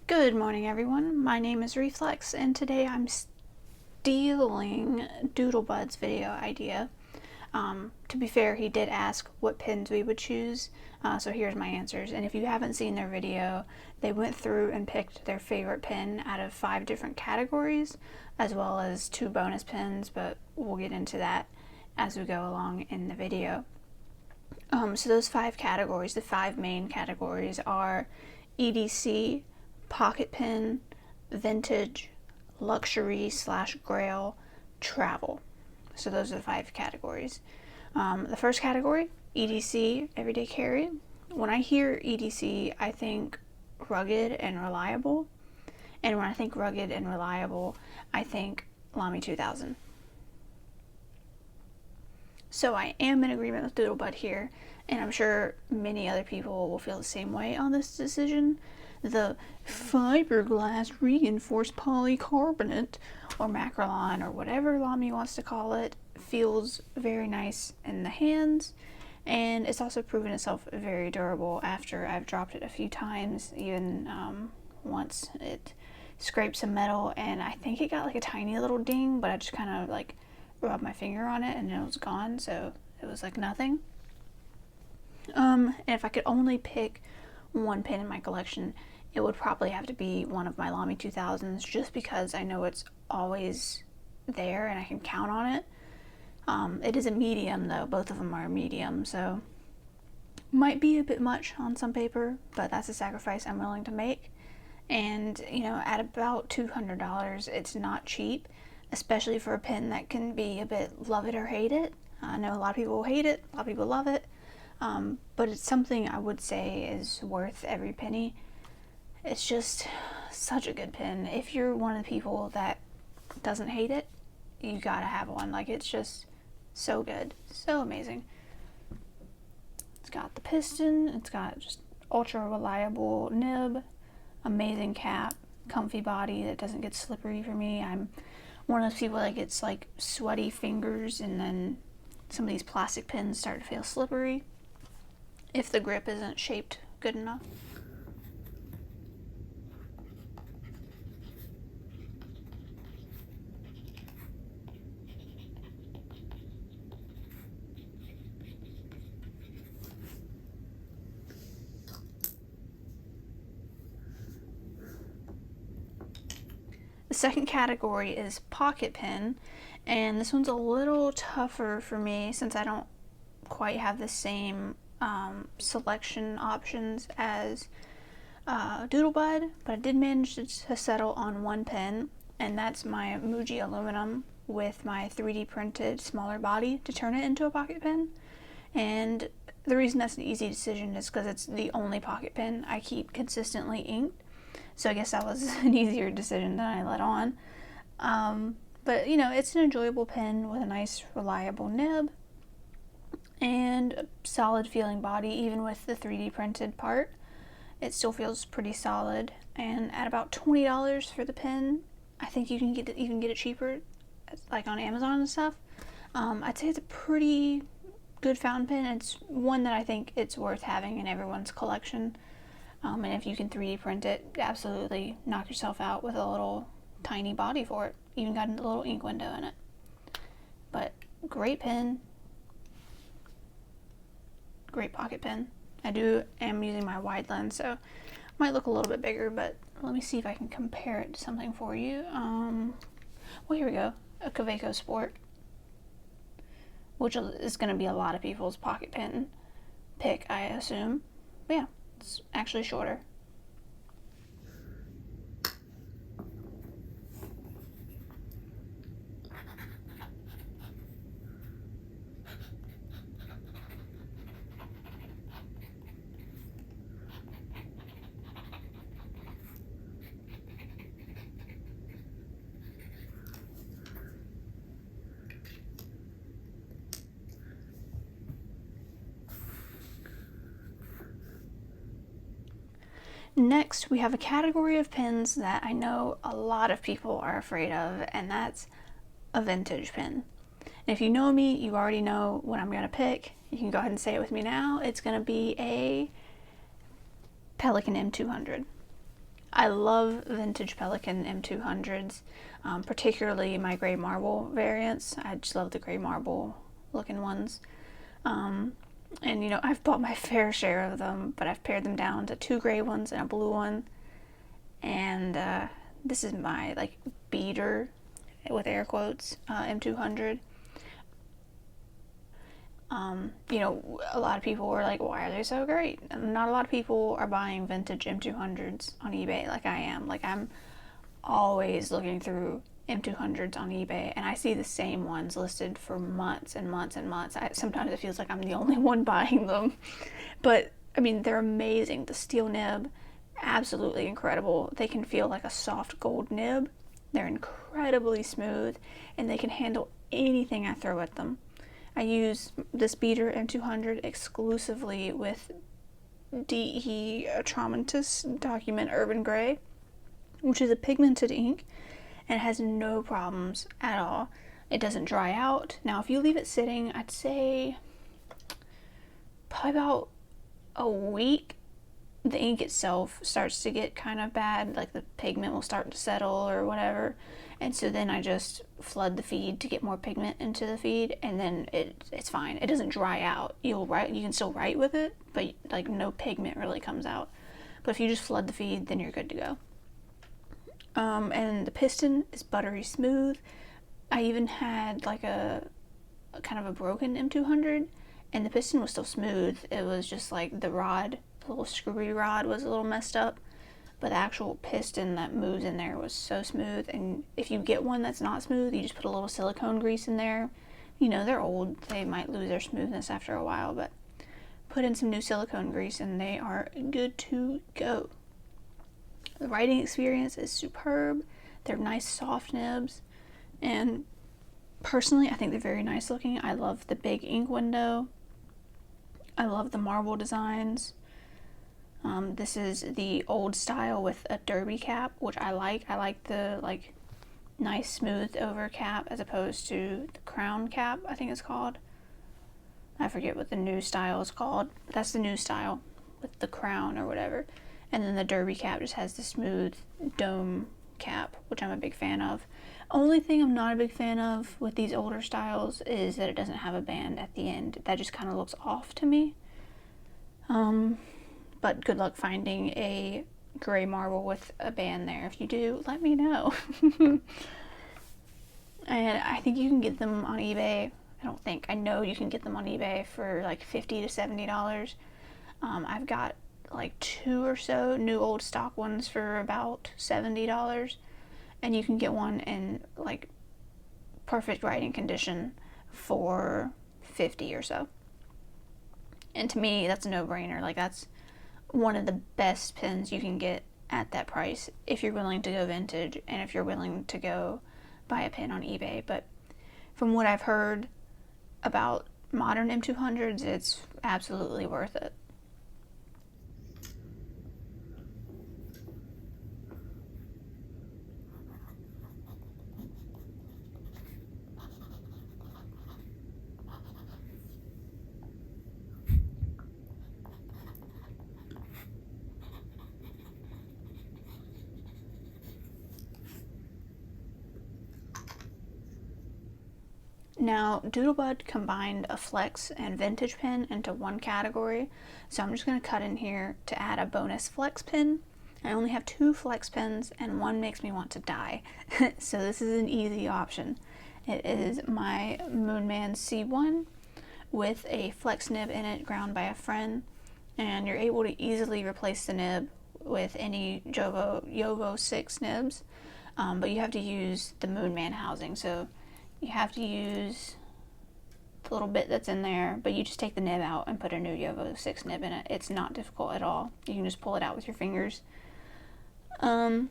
Good morning, everyone. My name is Reflex, and today I'm stealing Doodlebud's video idea. To be fair, he did ask what pins we would choose, so here's my answers. And if you haven't seen their video, they went through and picked their favorite pin out of 5 different categories, as well as 2 bonus pins, but we'll get into that as we go along in the video. So those 5 categories, the 5 main categories are EDC, pocket pin, vintage, luxury / grail, travel. So those are the 5 categories. The first category, EDC, everyday carry. When I hear EDC, I think rugged and reliable. And when I think rugged and reliable, I think Lamy 2000. So I am in agreement with Doodlebud here, and I'm sure many other people will feel the same way on this decision. The fiberglass reinforced polycarbonate, or macrolon, or whatever Lamy wants to call it, feels very nice in the hands, and it's also proven itself very durable after I've dropped it a few times. Even once it scraped some metal, and I think it got like a tiny little ding, but I just kind of like rubbed my finger on it and it was gone, so it was like nothing. And if I could only pick one pin in my collection, it would probably have to be one of my Lamy 2000s, just because I know it's always there and I can count on it. It is a medium though, both of them are medium, so might be a bit much on some paper, but that's a sacrifice I'm willing to make. And you know, at about $200, it's not cheap, especially for a pin that can be a bit love it or hate it. I know a lot of people hate it, a lot of people love it, but it's something I would say is worth every penny. It's just such a good pin. If you're one of the people that doesn't hate it, you gotta have one. Like, it's just so good, so amazing. It's got the piston, it's got just ultra reliable nib, amazing cap, comfy body that doesn't get slippery for me. I'm one of those people that gets like sweaty fingers, and then some of these plastic pins start to feel slippery if the grip isn't shaped good enough. The second category is pocket pin, and this one's a little tougher for me since I don't quite have the same selection options as Doodlebud, but I did manage to settle on one pin, and that's my Muji aluminum with my 3D printed smaller body to turn it into a pocket pin. And the reason that's an easy decision is because it's the only pocket pin I keep consistently inked. So I guess that was an easier decision than I let on. But you know, it's an enjoyable pen with a nice reliable nib and a solid feeling body. Even with the 3D printed part, it still feels pretty solid. And at about $20 for the pen, I think you can get it cheaper, like on Amazon and stuff. I'd say it's a pretty good fountain pen. It's one that I think it's worth having in everyone's collection. And if you can 3D print it, absolutely knock yourself out with a little tiny body for it. Even got a little ink window in it. But great pen. Great pocket pen. I am using my wide lens, so it might look a little bit bigger, but let me see if I can compare it to something for you. Well, here we go. A Kaweco Sport, which is going to be a lot of people's pocket pen pick, I assume. But yeah, it's actually shorter. Next, we have a category of pins that I know a lot of people are afraid of, and that's a vintage pin. And if you know me, you already know what I'm going to pick. You can go ahead and say it with me now. It's going to be a Pelican M200. I love vintage Pelican M200s, particularly my gray marble variants. I just love the gray marble looking ones. And I've bought my fair share of them, but I've pared them down to 2 gray ones and a blue one. And this is my like beater, with air quotes, M200. A lot of people were like, why are they so great? And not a lot of people are buying vintage M200s on eBay like I am. Like, I'm always looking through M200s on eBay, and I see the same ones listed for months and months and months. Sometimes it feels like I'm the only one buying them. But, I mean, they're amazing. The steel nib, absolutely incredible. They can feel like a soft gold nib. They're incredibly smooth, and they can handle anything I throw at them. I use this beater M200 exclusively with DE Atramentis Document Urban Gray, which is a pigmented ink, and it has no problems at all. It doesn't dry out. Now, if you leave it sitting, I'd say probably about a week, the ink itself starts to get kind of bad, like the pigment will start to settle or whatever. And so then I just flood the feed to get more pigment into the feed, and then it's fine. It doesn't dry out. You can still write with it, but like no pigment really comes out. But if you just flood the feed, then you're good to go. And the piston is buttery smooth. I even had like a kind of a broken M200, and the piston was still smooth. It was just like the rod, the little screwy rod, was a little messed up. But the actual piston that moves in there was so smooth. And if you get one that's not smooth, you just put a little silicone grease in there. They're old. They might lose their smoothness after a while, but put in some new silicone grease and they are good to go. The writing experience is superb. They're nice soft nibs. And personally, I think they're very nice looking. I love the big ink window. I love the marble designs. This is the old style with a derby cap, which I like. I like the nice smoothed over cap as opposed to the crown cap, I think it's called. I forget what the new style is called. That's the new style with the crown or whatever. And then the derby cap just has the smooth dome cap, which I'm a big fan of. Only thing I'm not a big fan of with these older styles is that it doesn't have a band at the end. That just kind of looks off to me. But good luck finding a gray marble with a band there. If you do, let me know. And I think you can get them on eBay. I know you can get them on eBay for like $50 to $70. I've got like 2 or so new old stock ones for about $70. And you can get one in like perfect writing condition for $50 or so. And to me, that's a no-brainer. Like, that's one of the best pens you can get at that price if you're willing to go vintage and if you're willing to go buy a pen on eBay. But from what I've heard about modern M200s, it's absolutely worth it. Now, Doodlebud combined a flex and vintage pen into one category, so I'm just going to cut in here to add a bonus flex pen. I only have 2 flex pens, and one makes me want to die, so this is an easy option. It is my Moonman C1 with a flex nib in it ground by a friend, and you're able to easily replace the nib with any Jovo 6 nibs, but you have to use the Moonman housing, so you have to use the little bit that's in there, but you just take the nib out and put a new Jovo 6 nib in it. It's not difficult at all. You can just pull it out with your fingers. The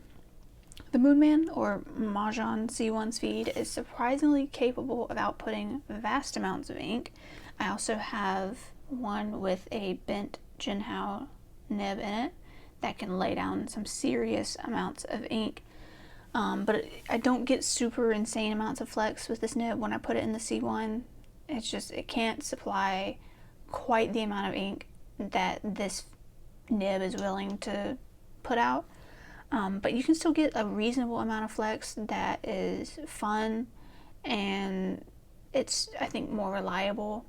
Moonman, or Mahjong C1's feed, is surprisingly capable of outputting vast amounts of ink. I also have one with a bent Jinhao nib in it that can lay down some serious amounts of ink. But I don't get super insane amounts of flex with this nib when I put it in the C1. It can't supply quite the amount of ink that this nib is willing to put out. But you can still get a reasonable amount of flex that is fun, and it's, I think, more reliable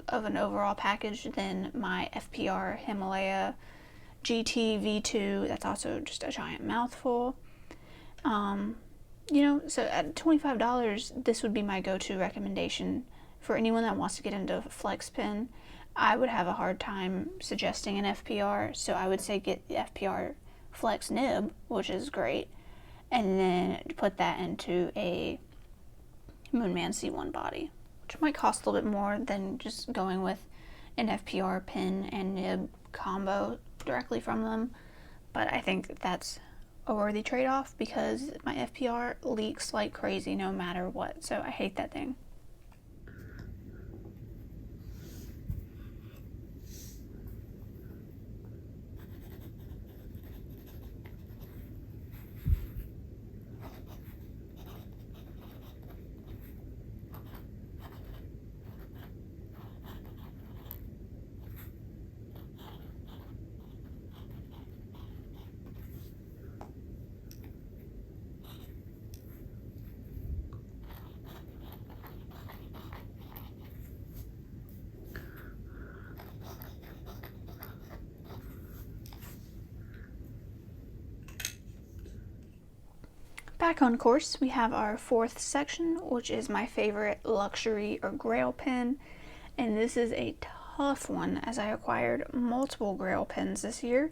of an overall package than my FPR Himalaya GT V2. That's also just a giant mouthful. So at $25, this would be my go-to recommendation for anyone that wants to get into flex pen. I would have a hard time suggesting an FPR, so I would say get the FPR Flex nib, which is great, and then put that into a Moonman C1 body, which might cost a little bit more than just going with an FPR pin and nib combo directly from them. But I think that's a worthy trade-off because my FPR leaks like crazy no matter what, so I hate that thing. Back on course, we have our fourth section, which is my favorite luxury or Grail pen, and this is a tough one as I acquired multiple Grail pens this year.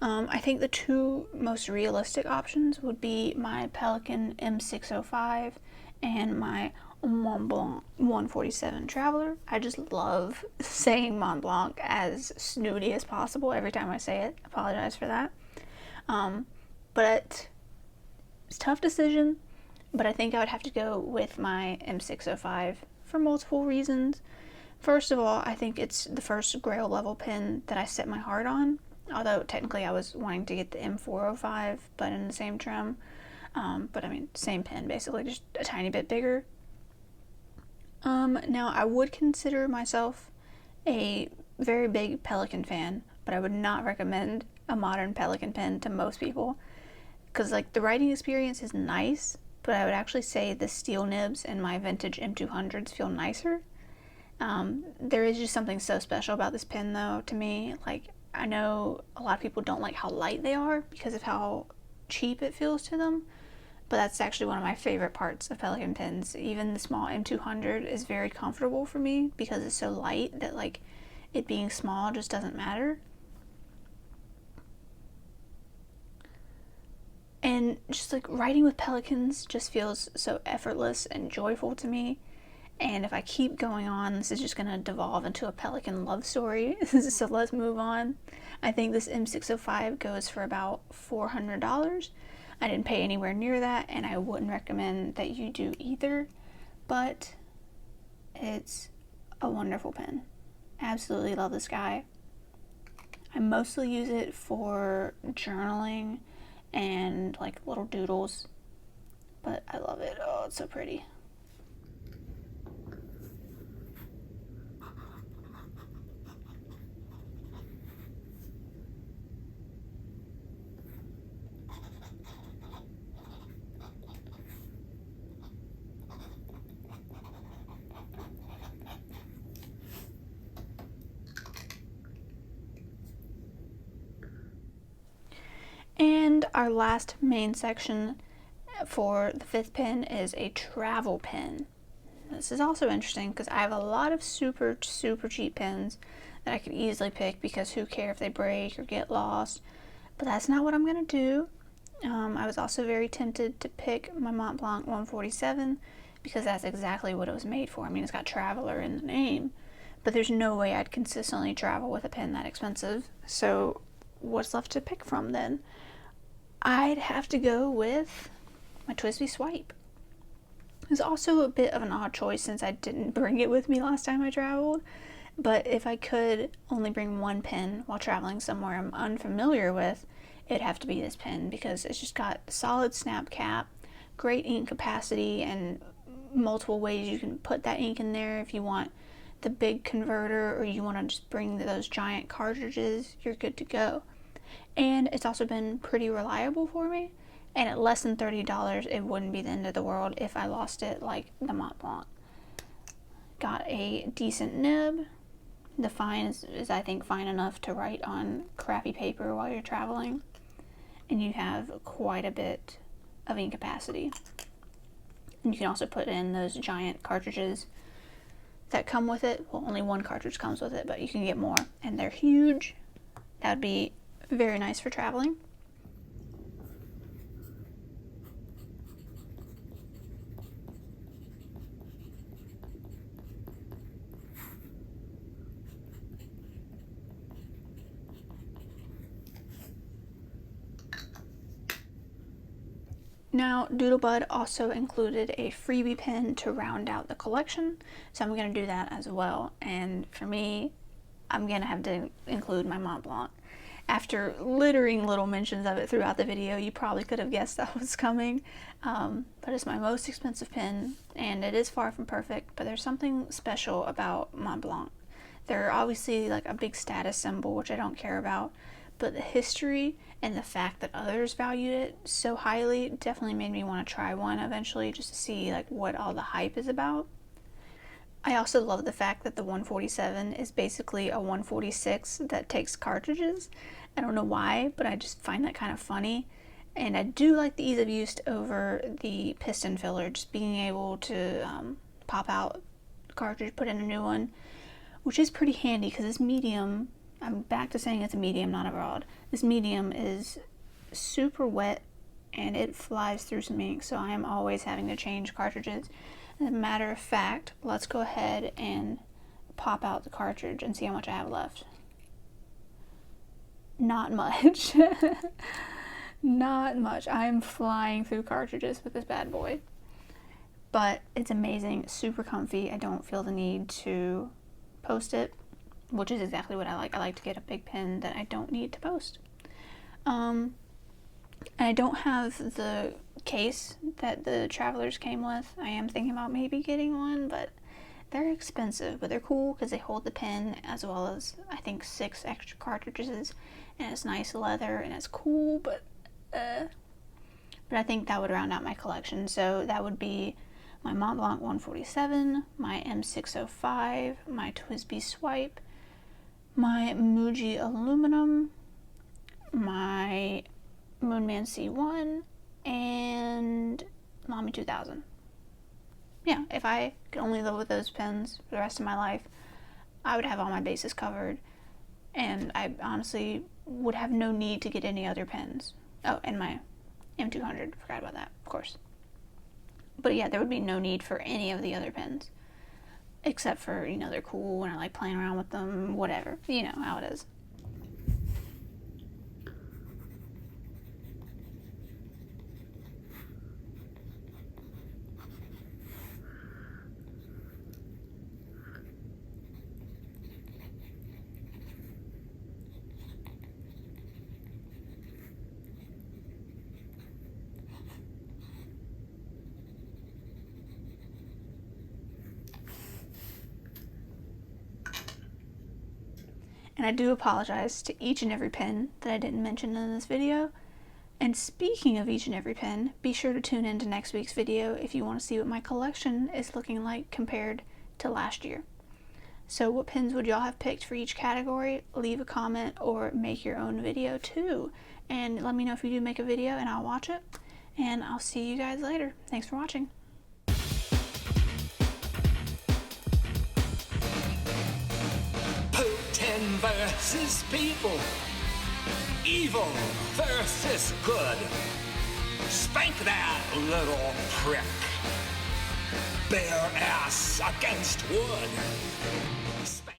I think the two most realistic options would be my Pelikan M605 and my Mont Blanc 147 Traveler. I just love saying Mont Blanc as snooty as possible every time I say it. Apologize for that. But it's a tough decision, but I think I would have to go with my M605 for multiple reasons. First of all, I think it's the first Grail level pen that I set my heart on, although technically I was wanting to get the M405, but in the same trim. But I mean, same pen basically, just a tiny bit bigger. Now I would consider myself a very big Pelikan fan, but I would not recommend a modern Pelikan pen to most people. Because like the writing experience is nice, but I would actually say the steel nibs in my vintage M200s feel nicer. There is just something so special about this pen though to me. Like I know a lot of people don't like how light they are because of how cheap it feels to them, but that's actually one of my favorite parts of Pelikan pens. Even the small M200 is very comfortable for me because it's so light that like it being small just doesn't matter. And just like writing with Pelikans just feels so effortless and joyful to me. And if I keep going on, this is just going to devolve into a Pelikan love story. So let's move on. I think this M605 goes for about $400. I didn't pay anywhere near that, and I wouldn't recommend that you do either. But it's a wonderful pen. Absolutely love this guy. I mostly use it for journaling and like little doodles, but I love it. Oh, it's so pretty. And our last main section for the fifth pen is a travel pen. This is also interesting because I have a lot of super cheap pens that I could easily pick because who cares if they break or get lost, but that's not what I'm going to do. I was also very tempted to pick my Mont Blanc 147 because that's exactly what it was made for. I mean, it's got Traveler in the name, but there's no way I'd consistently travel with a pen that expensive. So what's left to pick from then? I'd have to go with my TWSBI Swipe. It's also a bit of an odd choice since I didn't bring it with me last time I traveled, but if I could only bring one pen while traveling somewhere I'm unfamiliar with, it'd have to be this pen because it's just got solid snap cap, great ink capacity, and multiple ways you can put that ink in there. If you want the big converter or you want to just bring those giant cartridges, you're good to go. and it's also been pretty reliable for me. And at less than $30, it wouldn't be the end of the world if I lost it like the Mont Blanc. Got a decent nib. The fine is I think fine enough to write on crappy paper while you're traveling. And you have quite a bit of ink capacity. And you can also put in those giant cartridges that come with it. Well, only one cartridge comes with it, but you can get more, and they're huge. That would be very nice for traveling. Now, Doodlebud also included a freebie pen to round out the collection, so I'm going to do that as well. And for me, I'm going to have to include my Mont Blanc. After littering little mentions of it throughout the video, you probably could have guessed that was coming. But it's my most expensive pen, and it is far from perfect, but there's something special about Mont Blanc. They're obviously like a big status symbol, which I don't care about, but the history and the fact that others valued it so highly definitely made me want to try one eventually, just to see like what all the hype is about. I also love the fact that the 147 is basically a 146 that takes cartridges. I don't know why, but I just find that kind of funny. And I do like the ease of use over the piston filler, just being able to pop out the cartridge, put in a new one, which is pretty handy because this medium, I'm back to saying it's a medium, not a broad. This medium is super wet and it flies through some ink, so I am always having to change cartridges. As a matter of fact, let's go ahead and pop out the cartridge and see how much I have left. Not much. Not much. I am flying through cartridges with this bad boy. But it's amazing, super comfy. I don't feel the need to post it, which is exactly what I like. I like to get a big pen that I don't need to post. And I don't have the case that the Travelers came with. I am thinking about maybe getting one, but they're expensive, but they're cool because they hold the pen as well as I think 6 extra cartridges, and it's nice leather and it's cool, but I think that would round out my collection. So that would be my Mont Blanc 147, my M605, my TWSBI Swipe, my Muji Aluminum, my Moonman C1, and Lamy 2000. Yeah, if I could only live with those pens for the rest of my life, I would have all my bases covered, and I honestly would have no need to get any other pens. Oh, and my M200, forgot about that, of course. But yeah, there would be no need for any of the other pens, except for, you know, they're cool and I like playing around with them, whatever, you know how it is. And I do apologize to each and every pen that I didn't mention in this video. And speaking of each and every pen, be sure to tune in to next week's video if you want to see what my collection is looking like compared to last year. So what pens would y'all have picked for each category? Leave a comment or make your own video too. And let me know if you do make a video and I'll watch it. And I'll see you guys later. Thanks for watching. Putin versus people. Evil versus good. Spank that little prick. Bare ass against wood.